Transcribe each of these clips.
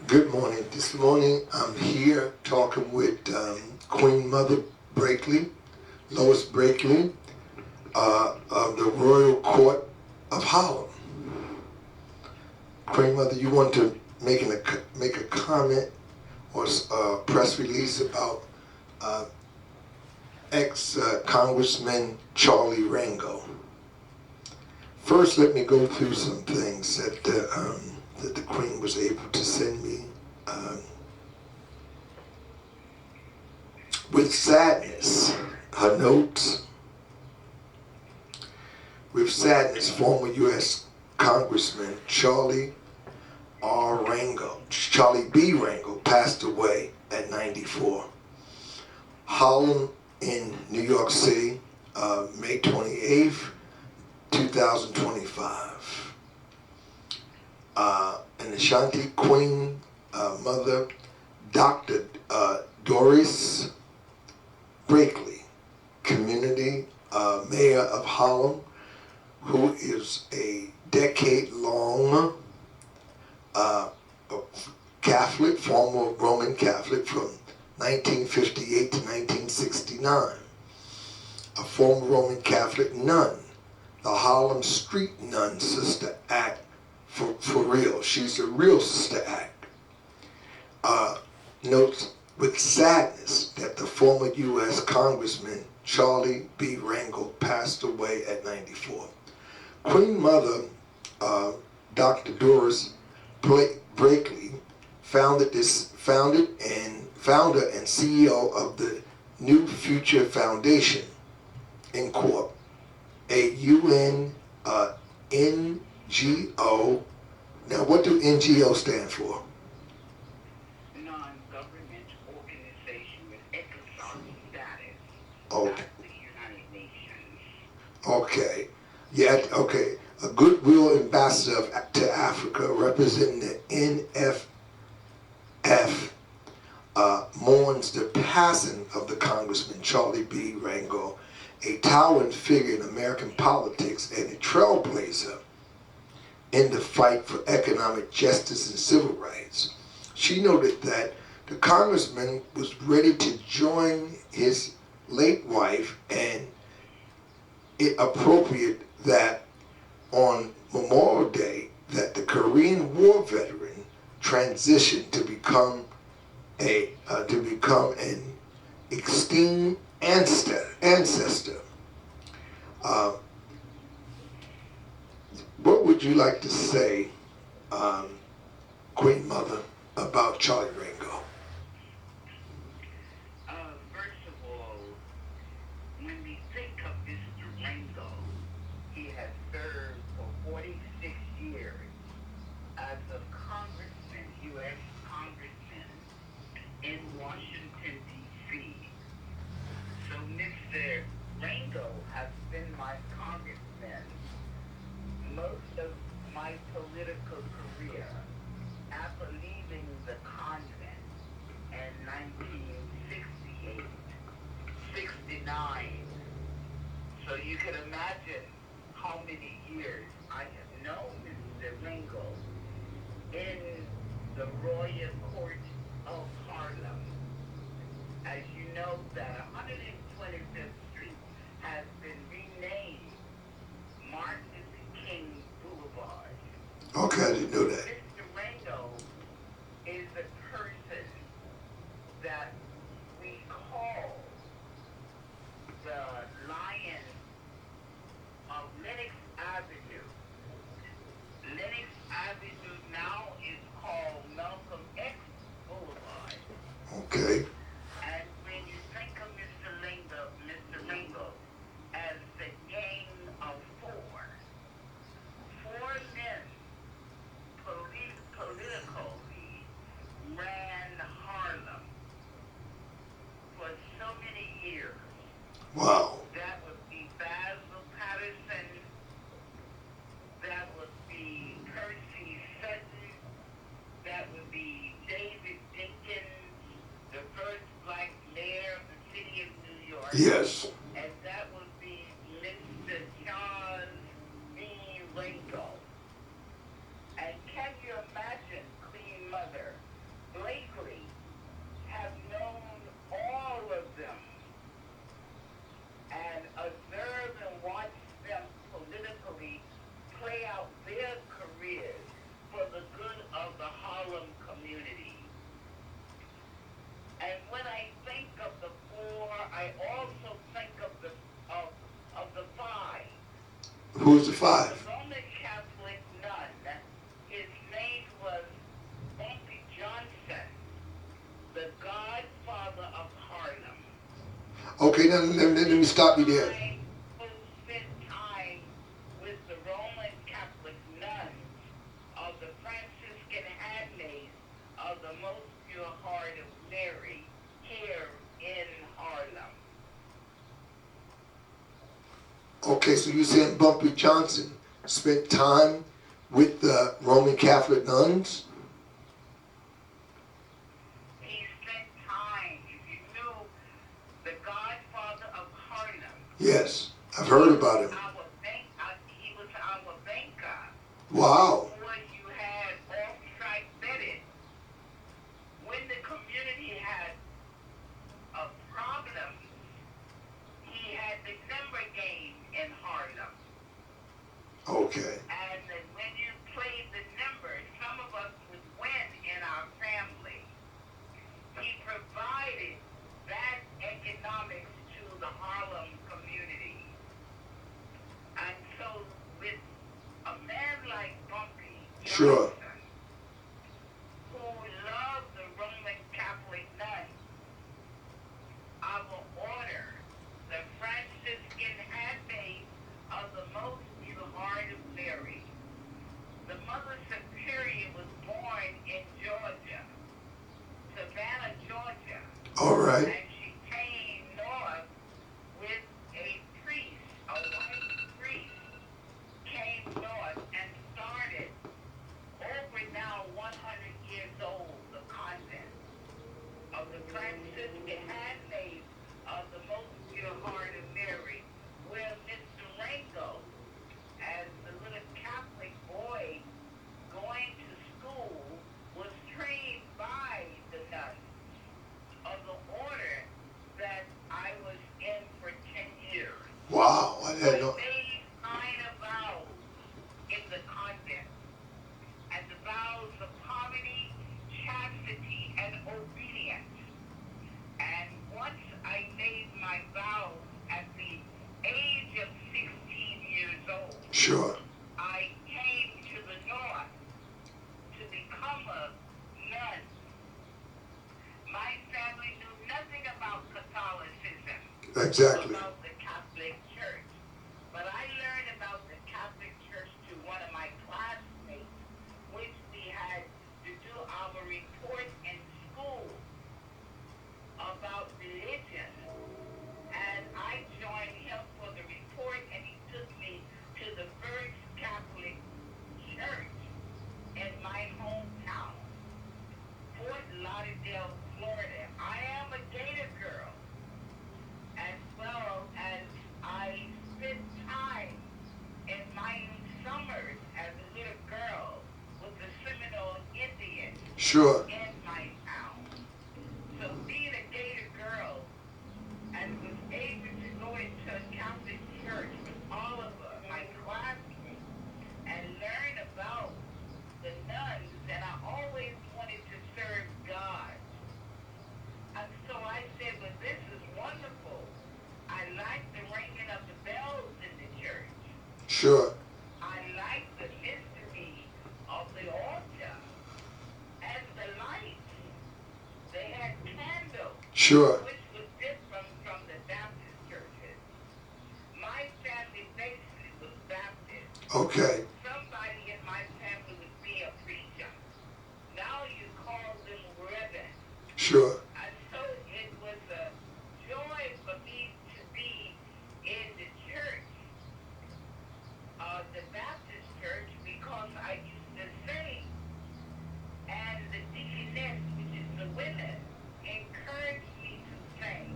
Good morning. This morning I'm here talking with Queen Mother Blakely, Lois Blakely, of the Royal Court of Harlem. Queen Mother, you want to make a comment or a press release about ex-Congressman Charlie Rangel. First, let me go through some things that the Queen was able to send me. With sadness, her notes. With sadness, former U.S. Congressman Charlie B. Rangel passed away at 94. Harlem in New York City, May 28th, 2025. And Ashanti Queen Mother, Dr. Delois Blakely, community mayor of Harlem, who is a decade-long Catholic, former Roman Catholic from 1958 to 1969, a former Roman Catholic nun, the Harlem Street Nun Sister Act for real. She's a real Sister Act. Notes with sadness that the former U.S. Congressman Charlie B. Rangel passed away at 94. Queen Mother, Dr. Delois Blakely, founder and CEO of the New Future Foundation in Corp, a UN NGO. Now, what do NGO stand for? Non-government organization with economic status. Okay. The United Nations. Okay. Yeah, okay. A goodwill ambassador to Africa representing the NFF mourns the passing of the Congressman Charlie B. Rangel, a towering figure in American politics and a trailblazer in the fight for economic justice and civil rights. She noted that the congressman was ready to join his late wife, and it appropriate that on Memorial Day that the Korean War veteran transitioned to become an esteemed ancestor. What would you like to say, Queen Mother, about Charlie Rangel? First of all, when we think of Mr. Rangel, he has served for 46 years as a congressman, U.S. congressman in Washington, D.C. So Mr. Rangel has been my congressman most of my political career after leaving the convent in 1968, 69. So you can imagine how many years I have known Mr. Rangel in the Royal Court of Harlem. As you know, that 125th Street has been renamed Martin Luther King Boulevard. Okay, I didn't know that. Mr. Rangel is the person that we call the Lion of Lenox Avenue. Lenox Avenue now is called Malcolm X Boulevard. Okay. And when you think of Mr. Rangel as the gang of four men politically ran Harlem for so many years. Wow. That would be Basil Patterson, that would be Percy Sutton, that would be David Dinkins, the first black mayor of the city of New York. Yes. And that would be Mr. Charles B. Rangel. And can you imagine, Queen Mother, Who's the five? The Roman Catholic nun, his name was Bumpy Johnson, the godfather of Harlem. Okay, now let me stop you there. Who spent time with the Roman Catholic nuns of the Franciscan handmaids of the Most Pure Heart of Mary here in Harlem. Okay, so you saying Bumpy Johnson spent time with the Roman Catholic nuns? He spent time, if you knew, the godfather of Harlem. Yes, I've heard about him. He was our banker. Wow. Before you had off-track betting. When the community had a problem, he had the number game in Harlem. Okay. And when you played the numbers, some of us would win in our family. He provided that economics to the Harlem community. And so with a man like Bumpy Johnson, Sure. who loved the Roman Catholic nuns, I will order the Franciscan handmaid of the Most Pure Heart of Mary. The Mother Superior was born in Georgia, Savannah, Georgia. All right. And she came north with a priest, a white priest, came north and started over now 100 years old, the convent of the Franciscan handmaid of the Most Pure Heart of Mary, where Mr. Rangel, as the little Catholic boy going to school, was trained by the nuns of the order that I was in for 10 years. Wow. I had no. They sign a vow in the convent, and the vows of poverty, chastity, and obedience. And once I made my vows at the age of 16 years old, Sure. I came to the north to become a nun. My family knew nothing about Catholicism, Exactly. about the Catholic Church. But I learned about the Catholic Church through one of my classmates, which we had to do our report in school about religion. And I joined him for the report, and he took me to the first Catholic church in my hometown, Fort Lauderdale, Florida. I am a Gator girl, as well as I spent time in my summers as a little girl with the Seminole Indians Sure. in my town. So being a Gator girl and was able to go into a Catholic church with all of my classmates and learn about the nuns, and I always wanted to serve God. And so I said, well, this is wonderful. I like the ringing of the bells in the church. Sure. I like the mystery of the altar and the lights. They had candles, Sure. which was different from the Baptist churches. My family basically was Baptist. Okay. Somebody in my family would be a preacher. Now you call them reverend. Sure. And so it was a joy for me to be in the church, the Baptist church, because I used to sing. And the deaconess, which is the women, encouraged me to sing.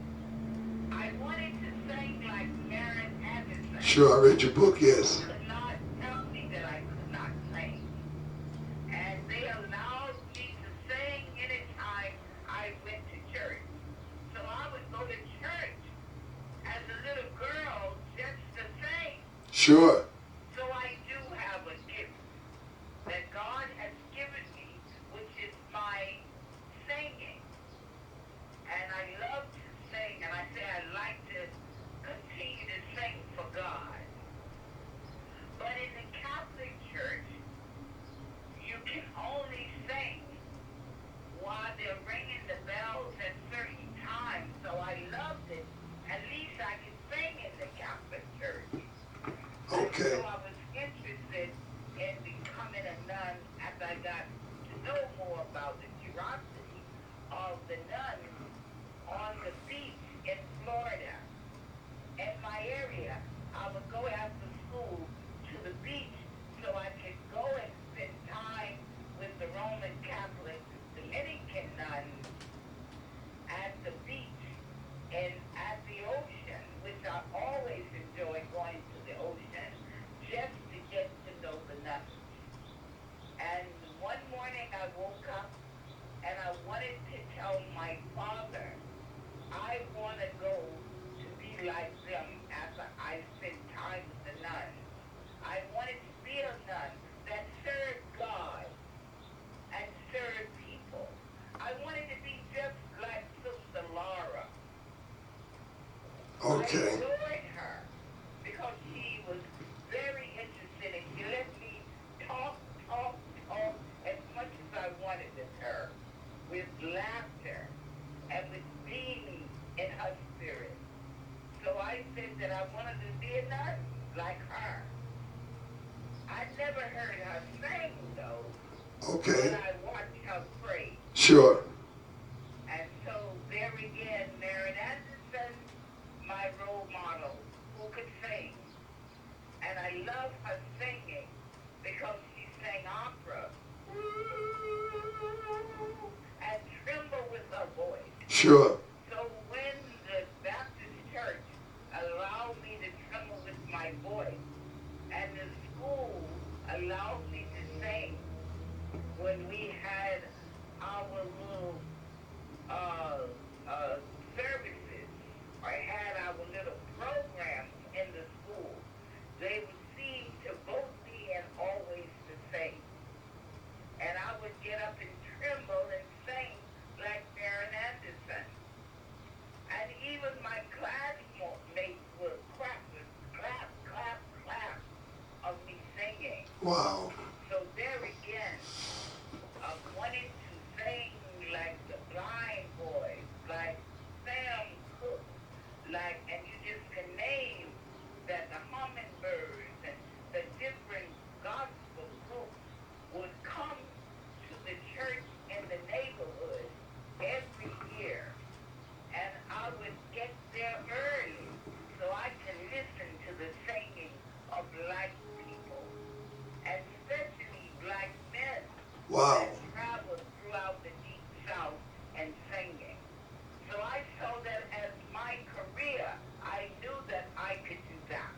I wanted to sing like Maren Anderson. Sure. I read your book. Yes. Could not tell me that I could not sing. And they allowed me to sing anytime I went to church. So I would go to church as a little girl just to sing. Sure. So I do have a gift that God has given me, which is my singing. And I love to sing, and I say I like to continue to sing for God. I would go after school to the beach so I could go and spend time with the Roman Catholic Dominican nuns at the beach and at the ocean, which I always enjoy going to the ocean just to get to know the nuns. And one morning I woke up and I wanted to tell my father, I want to go to be like them after I spend time with the nuns. I wanted to be a nun that served God and served people. I wanted to be just like Sister Laura. I Okay. adored her because she was very interested and she let me talk as much as I wanted with her, with laughter and with being in her spirit. So I said that I wanted to be a nun like her. I never heard her sing though, Okay. but I watched her pray. Sure. And so there again, Mary Anderson, my role model, who could sing. And I love her singing because she sang opera and tremble with her voice. Sure. So when the Baptist church allowed me to tremble with my voice and the school allowed me to sing when we had our little services or had our little programs in the school, they would seem to both me and always to sing. And I would get up and tremble and sing like Mary Anderson. And even my classmates would clap of me singing. Wow. So there again, wanting to sing like the Blind Boys, like Sam Cooke, like, and you just can name that the Hummingbirds and the different gospel groups would come to the church in the neighborhood every year. And I would get there early so I can listen to the singing of black people, especially black men Wow. that traveled throughout the Deep South and singing. So I saw that as my career. I knew that I could do that.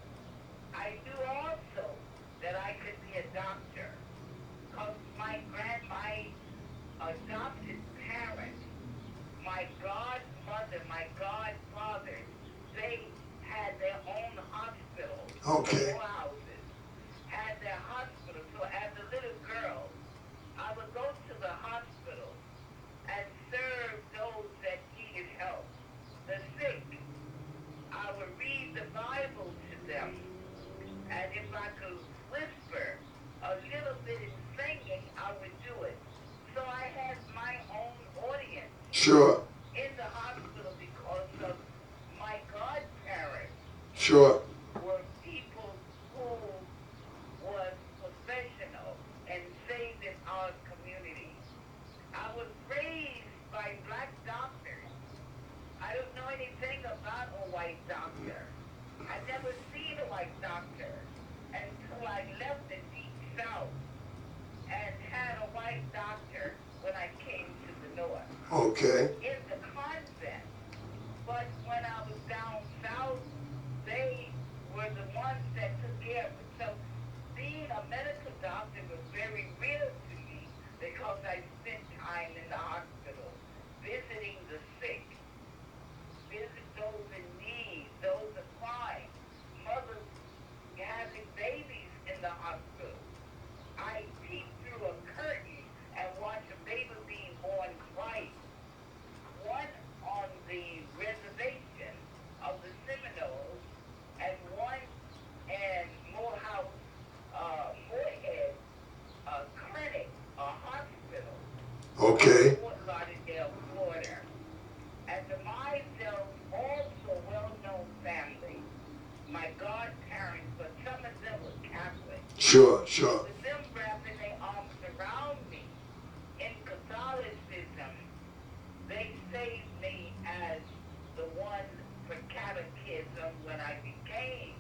I knew also that I could be a doctor because my adopted parents, my godmother, my godfather, they had their own hospitals, Okay. houses, had their hospitals. So as a little girl, I would go to the hospital and serve those that needed help, the sick. I would read the Bible to them, and if I could whisper a little bit in singing, I would do it. So I had my own audience Sure. in the hospital because of my godparents Sure. were people who was professional and saving our community. I was raised by black doctors. I don't know anything about a white doctor. I never seen a white doctor until I left the Deep South and had a white doctor when I came to the North. Okay. In the convent. But when I was down south, they were the ones that took care of it. So being a medical doctor was very real to me because I spent time in the hospital visiting the sick, visit those in need, those that crying, mothers having babies in the hospital. I peeped through a curtain and watched a baby being born twice. One on the reservation of the Seminoles and one in Moorhead Clinic, a hospital. Okay. Fort Lauderdale, Florida. And the Mizels, also well-known family. My godparents, but some of them were Catholic. Sure. Sure. With them wrapping their arms around me in Catholicism, they saved me as the one for catechism when I became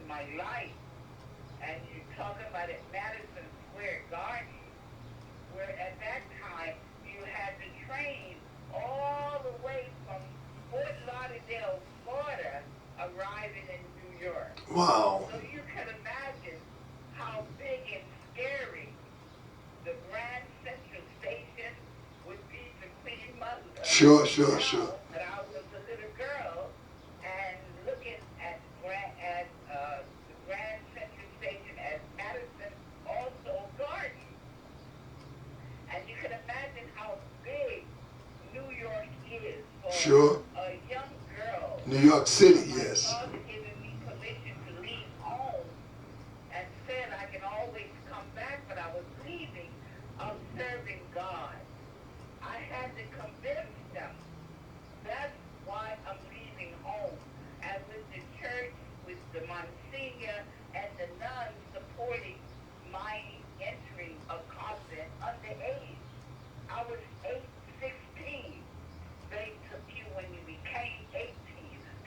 my life. And you're talking about at Madison Square Garden, where at that time you had to train all the way from Fort Lauderdale, Florida, arriving in New York. Wow. So you can imagine how big and scary the Grand Central Station would be to Queen Mother. Sure. But I was a little girl and looking at the Grand Central Station at Madison, also Garden. And you can imagine how big New York is for a young girl. New York City, yes. My father giving me permission to leave home and said I can always come back, but I was leaving of serving God. I had to convince them. That's why I'm leaving home. And with the church, with the Monsignor and the nuns supporting my entry of convent underage. I was 16. They took you when you became 18.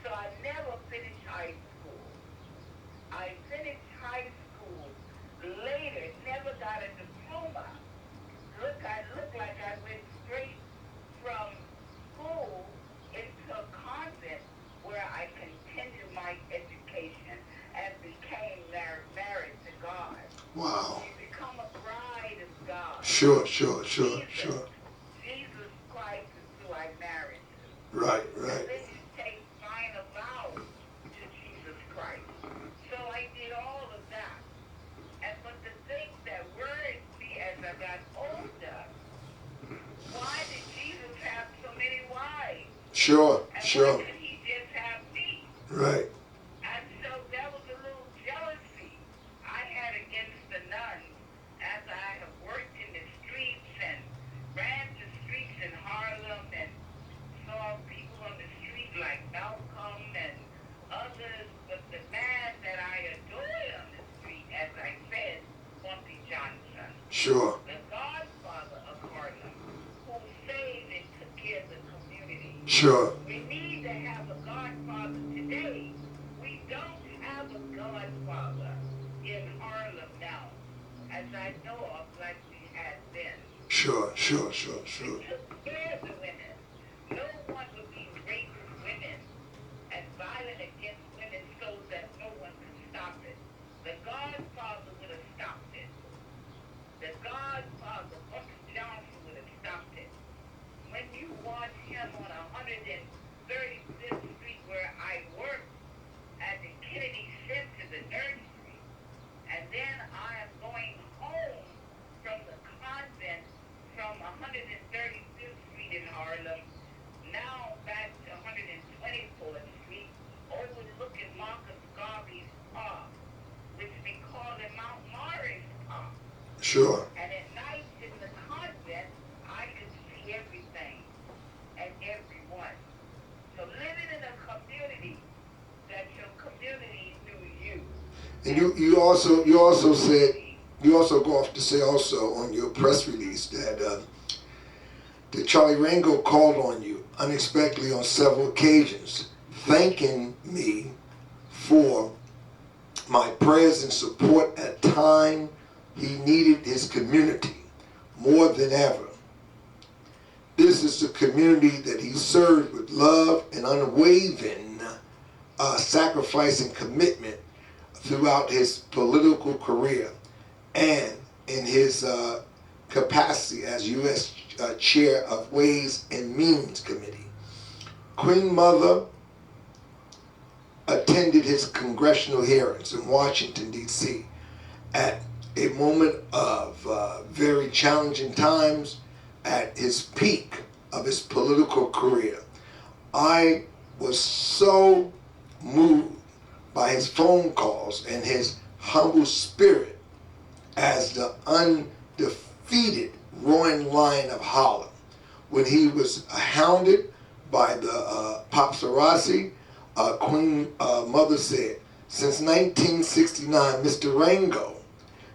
So I never finished high school. I finished high school later, never got a diploma. I looked like I went straight from school into a convent where I continued my education and became married to God. Wow. You become a bride of God. Sure. Jesus Christ is who I married to. Right. And then you take final vows to Jesus Christ. So I did all of that. But the thing that worried me as I got older, why did Jesus have so many wives? Sure. And why did he just have me? Right. And so there was a little jealousy I had against the nuns as I have worked in the streets and ran the streets in Harlem and saw people on the street like Malcolm and others, but the man that I adored on the street, as I said, Bumpy Johnson, Sure. the godfather of Harlem, who saved and took care of the community. Sure. We need to have a godfather today. We don't have a godfather in Harlem now, as I know of, like we had then. Sure. We took care of the women. No one would be raping women and violent against women so that no one could stop it. The godfather would have stopped it. The godfather, Bumpy Johnson, would have stopped it. When you watch him on 135th Street where I worked at the Kennedy Center, the nursery, and then I am going home from the convent from 135th Street in Harlem, now back to 124th Street, overlooking Marcus Garvey's Park, which we call it Mount Morris Park. Sure. And at night in the convent, I could see everything and everyone. So living in a community that your community knew you. And you also said, you also go off to say also on your press release that Charlie Rangel called on you unexpectedly on several occasions, thanking me for my prayers and support at a time he needed his community more than ever. This is the community that he served with love and unwavering sacrifice and commitment throughout his political career and in his capacity as U.S. Chair of Ways and Means Committee. Queen Mother attended his congressional hearings in Washington, D.C. at a moment of very challenging times at his peak of his political career. I was so moved by his phone calls and his humble spirit as the undefeated roaring lion of Harlem when he was hounded by the paparazzi. Queen Mother said, since 1969, Mr. Rangel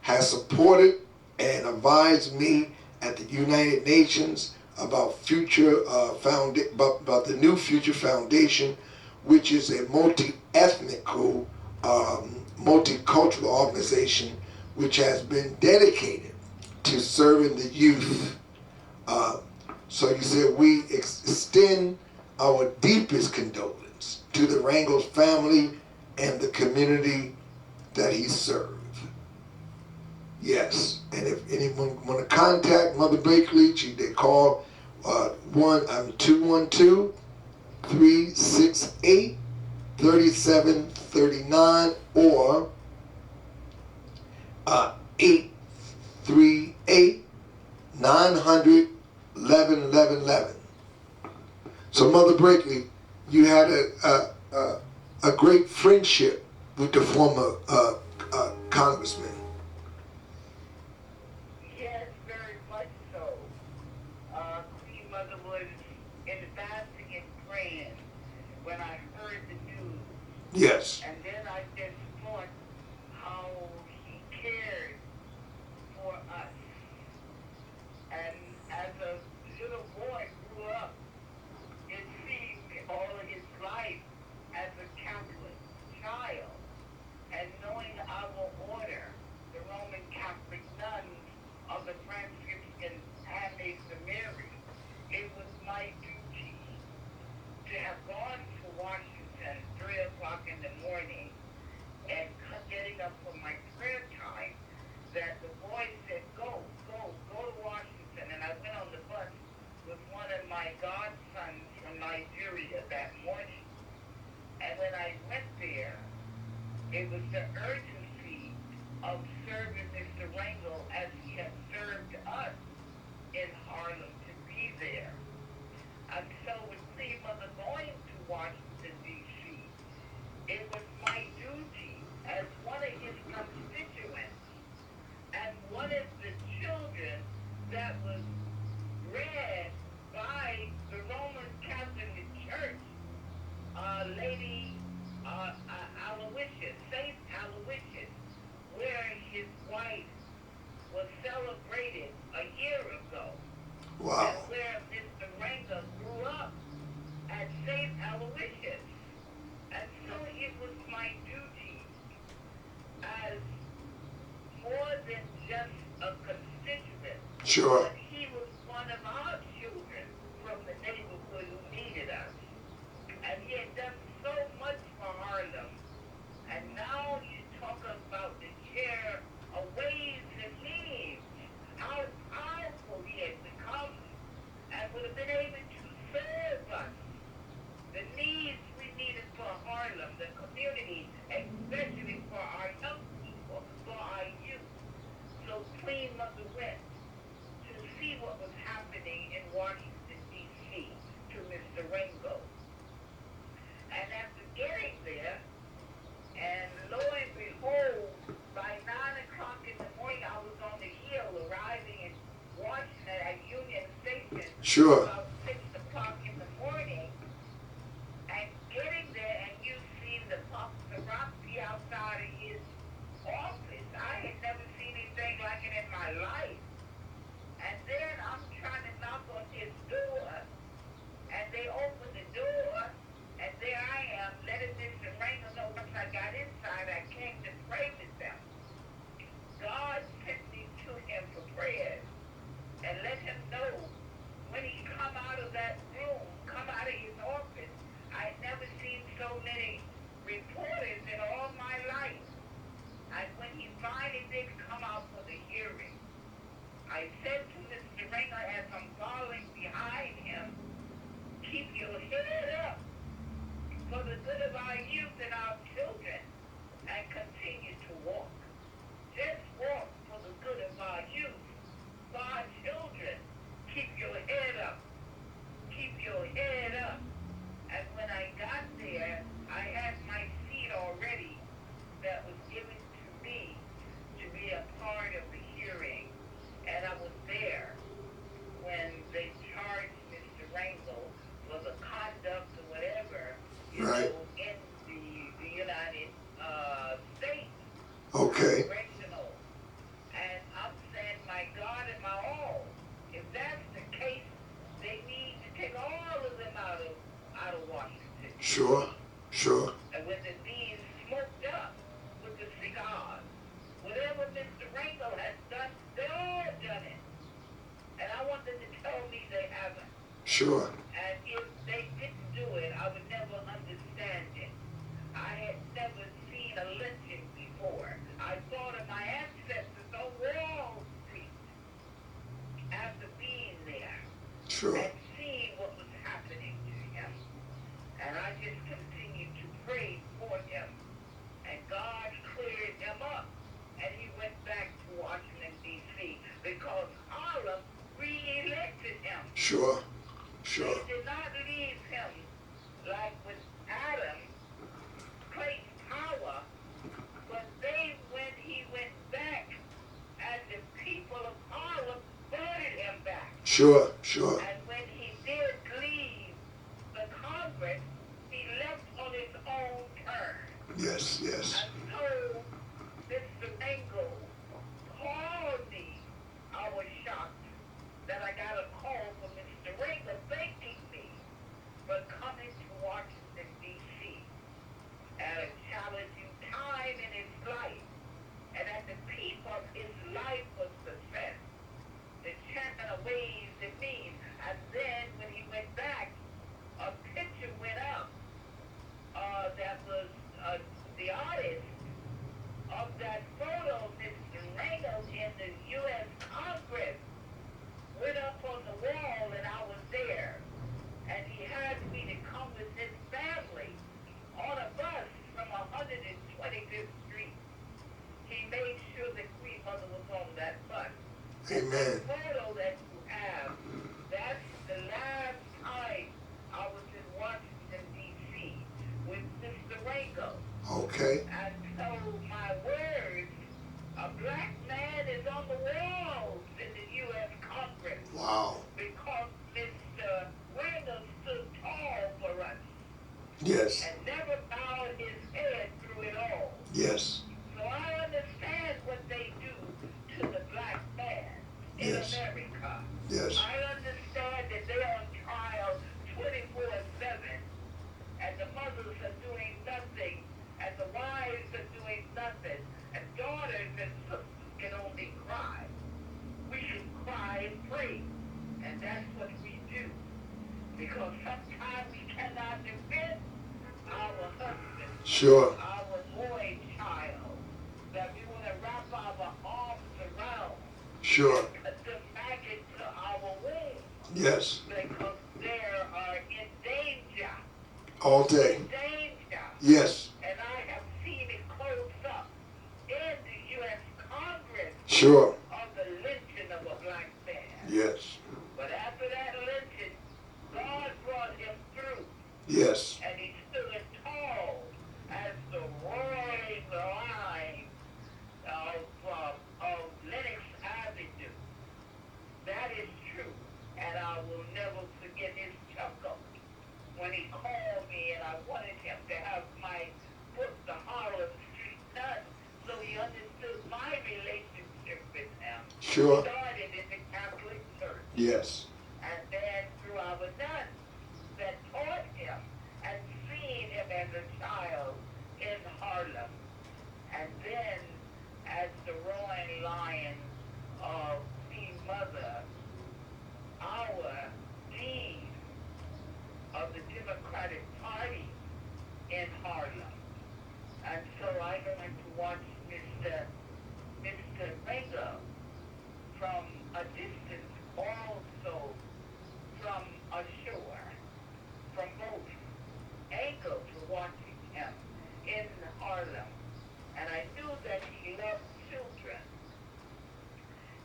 has supported and advised me at the United Nations about about the new Future Foundation, which is a multi-ethnic multicultural organization which has been dedicated to serving the youth. So you said we extend our deepest condolence to the Rangel's family and the community that he served. Yes, and if anyone want to contact Mother Blakely, they call 212-368-3739 or 838-900-1111. So Mother Blakely, you had a great friendship with the former congressman. Yes, very much so. Queen Mother was in fasting and praying when I heard the news. Yes. And then I just thought how he cared for us. And as a little boy grew up, it seemed all of his life as a Catholic child. And knowing our order, the Roman Catholic nuns of the Franciscan Handmaids of Mary, it was my duty to have gone to Washington 3 o'clock in the morning and getting up for my prayer time, that the boy said, go to Washington. And I went on the bus with one of my godsons from Nigeria that morning. And when I went there, it was the urgency of serving Mr. Rangel as he had served us in Harlem to be there. And so with Queen Mother going to Washington, D.C., it was my duty as one of his constituents and one of the children that was read by the Roman Catholic Church, Lady Aloysius, Saint Aloysius, where his wife was celebrated a year ago. Wow. And where Mr. Rangel grew up at Saint Aloysius. And so it was my duty as more than just a constituent. Sure. But he was one of our children from the neighborhood who needed us. And he had done so much for Harlem. And now you talk about the chair of ways and means, how powerful he had become and would have been able to serve us. The needs we needed for Harlem, the community, especially for our young people, for our youth. So Queen Mother went to see what was happening in Washington, D.C. to Mr. Rangel. And after getting there, and lo and behold, by 9 o'clock in the morning, I was on the hill arriving in Washington at Union Station. Sure. About 6 o'clock in the morning. And getting there, and you see the paparazzi outside of his office. I had never seen anything like it in my life. And then I'm trying to knock on his door, and they open the door, and there I am, letting Mr. Rangel know once I got inside, I came to pray with them. God sent me to him for prayers, and let him know when he come out of that room, come out of his office, I had never seen so many reporters in all my life. And when he finally did come out for the hearing, I said to Mr. Rangel as I'm following behind him, keep your head up for the good of our youth and our children, and continue to walk. Just walk for the good of our youth, for our children. Keep your head up. Keep your head up. And when I got there, I had my seat already that was given to me to be a part of the hearing. And I was there when they charged Mr. Rangel for the conduct or whatever, Right. in the United States. Okay. Original. And I'm saying, my God and my all, if that's the case, they need to take all of them out of Washington. Sure. Sure. And when the being smoked up with the Sure. And if they didn't do it, I would never understand it. I had never seen a lynching before. I thought of my ancestors on Wall Street after being there Sure. and seeing what was happening to him. And I just continued to pray for him. And God cleared him up. And he went back to Washington, D.C. because Harlem re-elected him. Sure. Sure. They did not leave him like with Adam, Clayton power, but when he went back, and the people of Harlem voted him back. Sure. Sure. And when he did leave the Congress, he left on his own terms. Yes. Yes. And so Mr. Rangel called me. I was shocked that I got a call from Mr. Rangel thanking me for coming to Washington, D.C. at a challenging time in his life, and at the peak of his life was success, the chairman of Ways and Means. And then when he went back, a picture went up that was the artist of that photo, Mr. Rangel, in the U.S. Congress, went up on the wall, and I was there. And he had me to come with his family on a bus from 125th Street. He made sure that Queen Mother was on that bus. Amen. The photo that you have, that's the last time I was in Washington, D.C. with Mr. Rangel. Okay. And so my words, a black man is on the walls in the U.S. Congress. Wow. Because Mr. Rangel stood tall for us Yes. and never bowed his head through it all. Yes. So I understand what they do to the black man in Yes. America. Yes. I understand that they're on trial 24/7, and the mothers are doing nothing, and the wives are doing nothing, and daughters and sisters can only cry. We should cry and pray, and that's what we do. Because sometimes we cannot defend our husband, Sure. our boy child, that we want to wrap our arms around, Sure. put them back into our womb, Yes. because they are in danger. All day. In danger. Yes. And I have seen it close up in the U.S. Congress Sure. of the lynching of a black man. Yes. But after that lynching, God brought him through, Yes. and he stood tall as the roaring lion of Lenox Avenue. That is true, and I will never forget his chuckle when he called me, and I wanted him to have my book, The Harlem Street Nun, so he understood my relationship with him. Sure. He started in the Catholic Church, Yes. and then through our nuns that taught him and seen him as a child in Harlem. And then as the roaring lion of Queen Mother, our dean of the Democratic Party in Harlem. And so I went to watch Mr. Rangel from a distance, also from ashore, from both angles watching him in Harlem. And I knew that he loved children.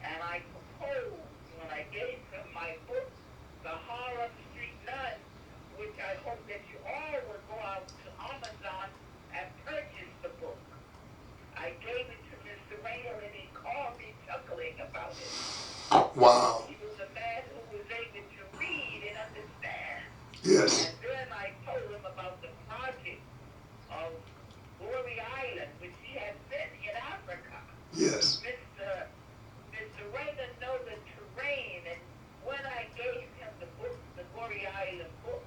And I proposed when I gave him my book, The Harlem Street Nun, which I hope that you all will go out to Amazon and purchase the book. I gave it to Mr. Rangel, and he called me chuckling about it. Wow. He was a man who was able to read and understand. Yes. And then I told him about the project of Glory Island, which he had been in Africa. Yes. Mr. Rangel knows the terrain, and when I gave him the book, the Glory Island book,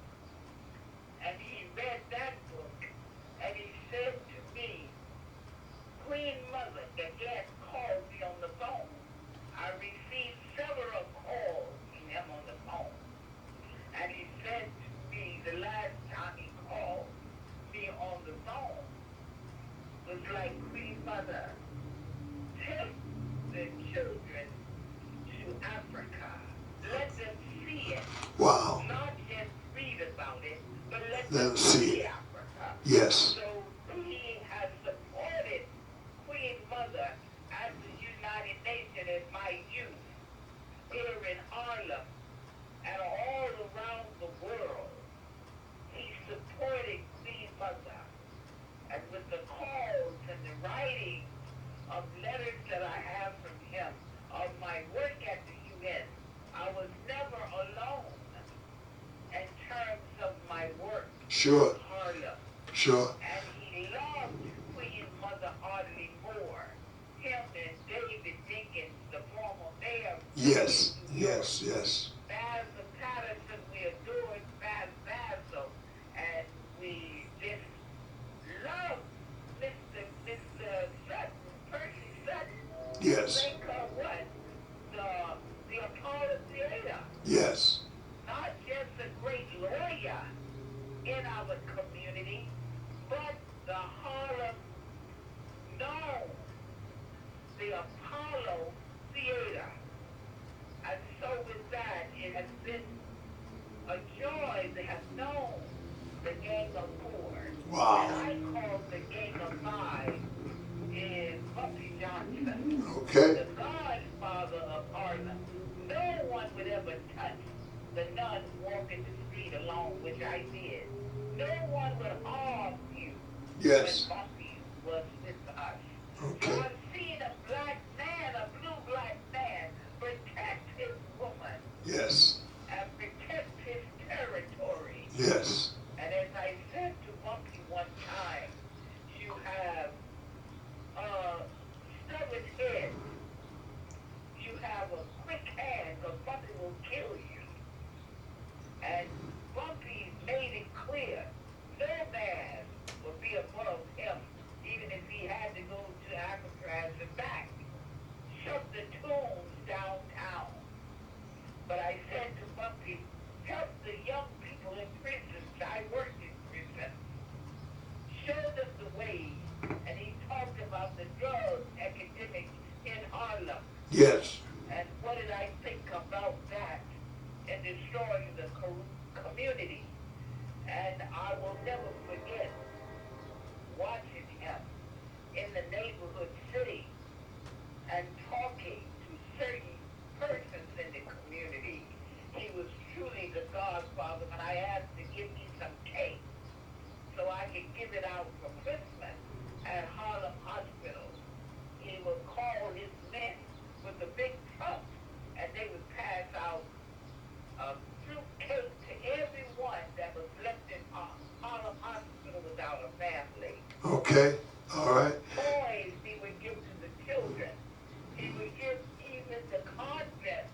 and he read that book, and he said to me, Queen Mother again called me on the phone. I received several calls from him on the phone. And was like, Queen Mother, take the children to Africa. Let them see it. Wow. Not just read about it, but let Let them them see see it. Africa. Yes. So he has supported Queen Mother at the United Nations in my youth here in Harlem and all around the world. He supported Queen Mother. And with the calls and the writing of letters that I have from him, of my work at the UN, I was never alone in terms of my work Sure. in Harlem. Sure. And he loved Queen Mother hardly more. Him and David Dinkins, the former mayor of Yes. New York. Yes. Yes. BASA Patterson, we adored BASA, and we just loved Mr. Sutton, Percy Sutton. Yes. Think of what? The Apollo Theater. Yes. Not just a great lawyer in our community, but the Harlem known, the Apollo Theater. And so with that, it has been a joy to have known the Gang of Four. Wow. And I call the Gang of Five is Bumpy Johnson, Okay. the godfather of Harlem. No one would ever touch the nun walking the street alone, which I did. No one would harm you Yes. when Bumpy was with us. So Okay. I've seen a black man, a blue black man, protect his woman Yes. and protect his territory. Yes. And as I said to Bumpy one time, you have stubborn head. You have a quick hand, because Bumpy will kill you. And Bumpy made it clear, no man will be above him, even if he had to go to Alcatraz and back. Shut the tombs downtown. But I said to Bumpy, help the young people in prisons. I worked in prison. Show them the way. And he talked about the drug epidemic in Harlem. Yes. And what did I think about that in destroying the community? And I will never forget watching him in the neighborhood city and talking to certain persons in the community. He was truly the godfather. When I asked to give me some cake so I could give it out for Christmas at Harlem Hospital, he would call his men with a big truck, and they would pass out fruit cake to everyone that was left in Harlem Hospital without a family. Okay. All right. Toys he would give to the children. He would give even the convent,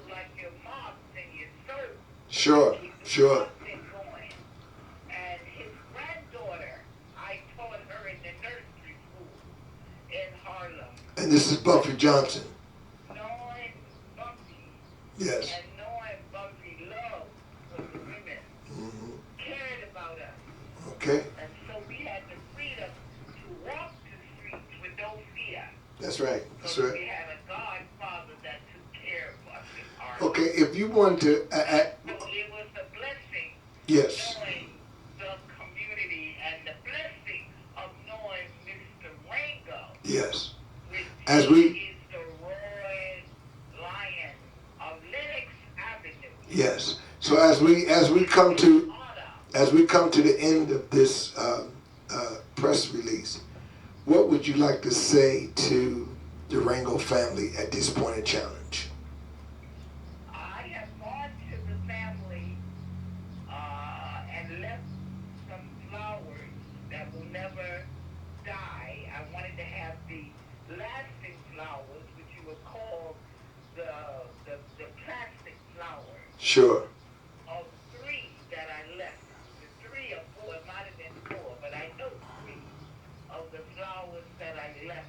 like your mops and your servants. Sure. Keep the Sure. convent going. And his granddaughter, I taught her in the nursery school in Harlem. And this is Bumpy Johnson. Knowing Bumpy Yes. and knowing Bumpy love for the women, Mm-hmm. cared about us. Okay. And so we had the freedom to walk the streets with no fear. That's right. That's So right. we had a godfather that took care of us in our Okay. If you want to, So it was a blessing yes. knowing the community and the blessing of knowing Mr. Rangel, Yes. which As we- is the roaring lion of Lenox Avenue. Yes. So as we come to the end of this press release, what would you like to say to the Rangel family at this point of challenge? I have gone to the family and left some flowers that will never die. I wanted to have the lasting flowers, which you would call the plastic flowers, Sure. of three that I left. The 3 or 4, it might have been 4, but I know 3 of the flowers that I left.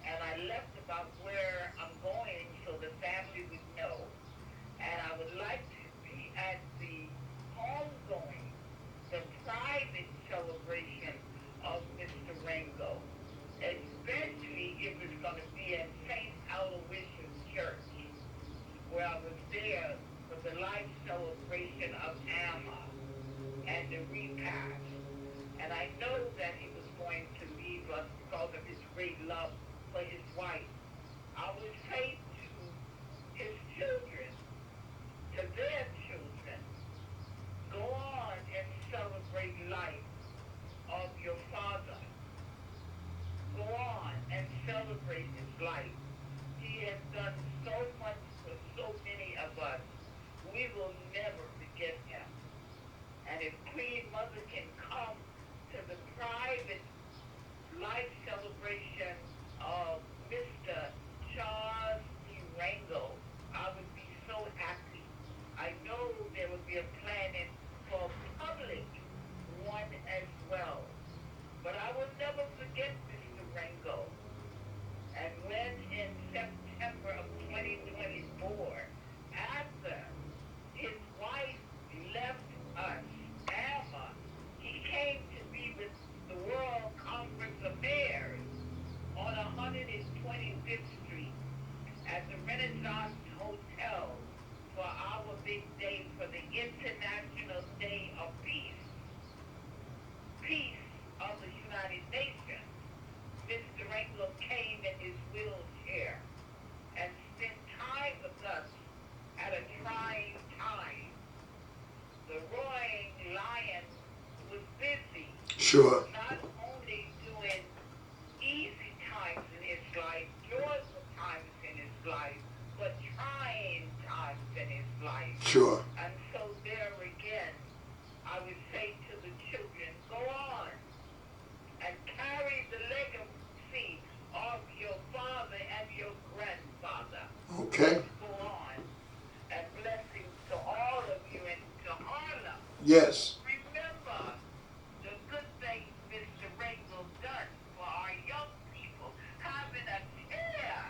And I left about where I'm going so the family would know. And I would like to be at the homegoing, the private celebration celebration of Amma and the repast. And I know that he was going to leave us because of his great love for his wife. I would say to his children, to their children, go on and celebrate life of your father. Go on and celebrate his life. He has done so much for so many of us. We will never forget him. And if Queen Mother can come to the private life celebration of Mr. Charles B. Rangel, I would be so happy. I know there would be a planning for a public one as well. But I will never forget Mr. Rangel. And when in September of 2024, after his wife left us, Amma, he came to be with the World Conference of Mayors on 125th Street at the Renaissance Hotel for our big day for the International Day of Peace. Peace of the United Nations. Mr. Rangel came in his wheelchair and spent time with us at a trying time. The roaring lion was busy. Sure. Not only doing easy times in his life, joyful times in his life, but trying times in his life. Sure. And so there again, I would say to the children, go on and carry the legacy of your father and your grandfather. Okay. Go on. And blessings to all of you and to Harlem. Yes. Remember the good things Mr. Rangel done for our young people, having a chair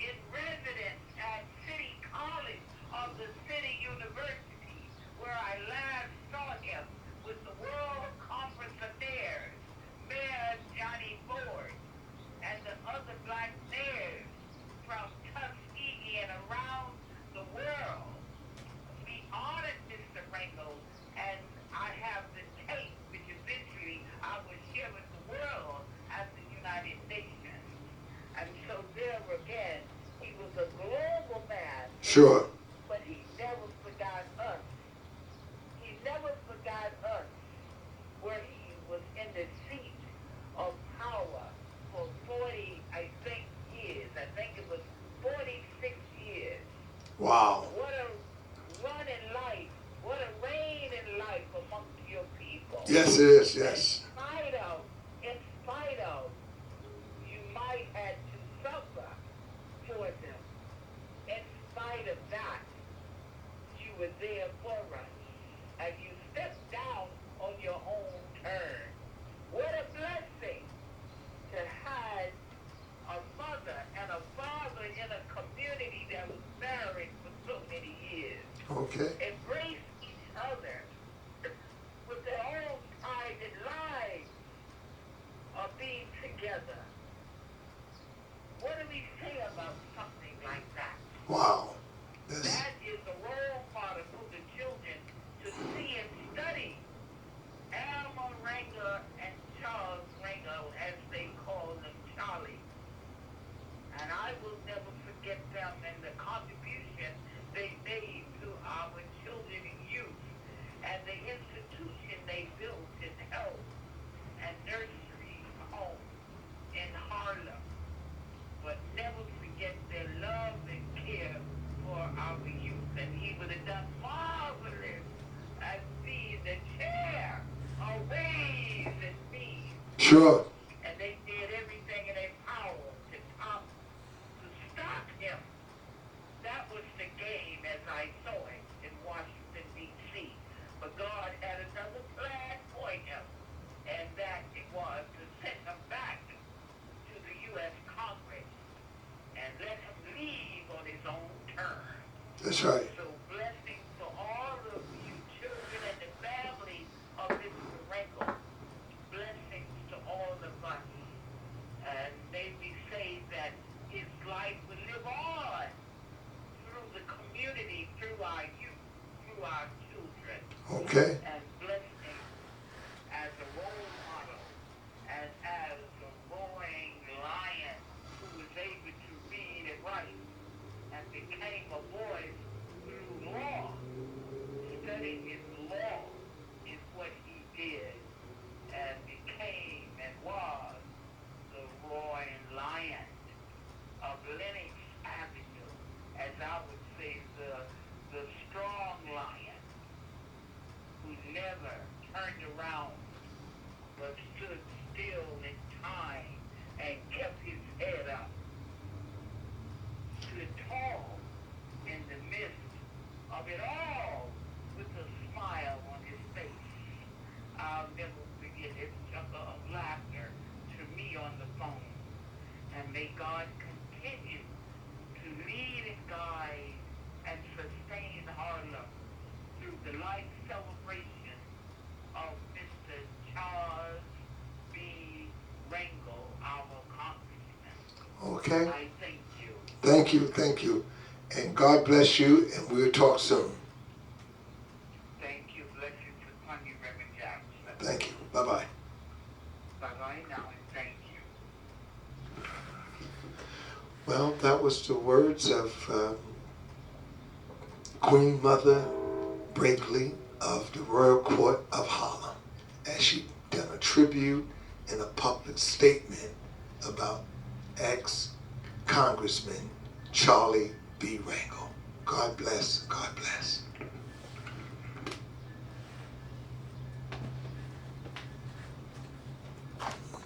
in residence at City College of the City University, where I last saw him with the World Conference of Mayors, Mayor Johnny Ford, and the other black mayors from Tuskegee and around the world. We honored Mr. Rangel, and I have the tape, which eventually I will share with the world at the United Nations. And so there again, he was a global man. Sure. But he never forgot us. He never forgot us where he was in the seat of power for 40, I think, years. I think it was 46 years. Wow. What a run in life. What a reign in life amongst your people. Yes, it is. Yes. In spite of, you might have to suffer for them. In spite of that, you were there for us. And you stepped down on your own turn. What a blessing to have a mother and a father in a community that was married for so many years. Okay. Embrace each other with their own private lives of being together. What do we say about something like that? Wow. That's, That is a role model for the children to see and study. Alma Rangel and Charles Rangel, as they call them, Charlie. And I will never forget them and the contribution they made to our children and youth, and the institution they built in health and nursery home in Harlem. But never forget their love and care for our youth. And he would have done marvelous as being the chair of ways and means. sure. And they did everything in their power to stop him. That was the game as I saw it in Washington, D.C. But God had another plan for him, and that it was to send him back to the U.S. Congress and let him leave on his own terms. That's right. So blessings to all of you children and the family of Mr. Rangel. Blessings to all of us. And may we say that his life will live on through the community, through our youth, through our children. children. Okay. And bless him as a role model and as a roaring lion who was able to read and write and became a voice through law. Studying his law is what he did and became and was the roaring lion of Lenox Avenue, as I would say, the strong lion who never turned around but stood still in time and kept his head up, stood tall in the midst of it all with a smile on his face. I'll never forget his chuckle of laughter to me on the phone. And may God continue to lead and guide and sustain Harlem through the life celebration of Mr. Charles B. Rangel, our congressman. Okay. I thank you. Thank you. Thank you. And God bless you, and we'll talk soon. Thank you. Blessings upon you, Reverend Jackson. Thank you. Bye-bye. Bye-bye now, and thank you. Well, that was the words of Queen Mother Blakely of the Royal Court of Harlem, as she done a tribute and a public statement about ex-Congressman Charlie B. Rangel. God bless. God bless.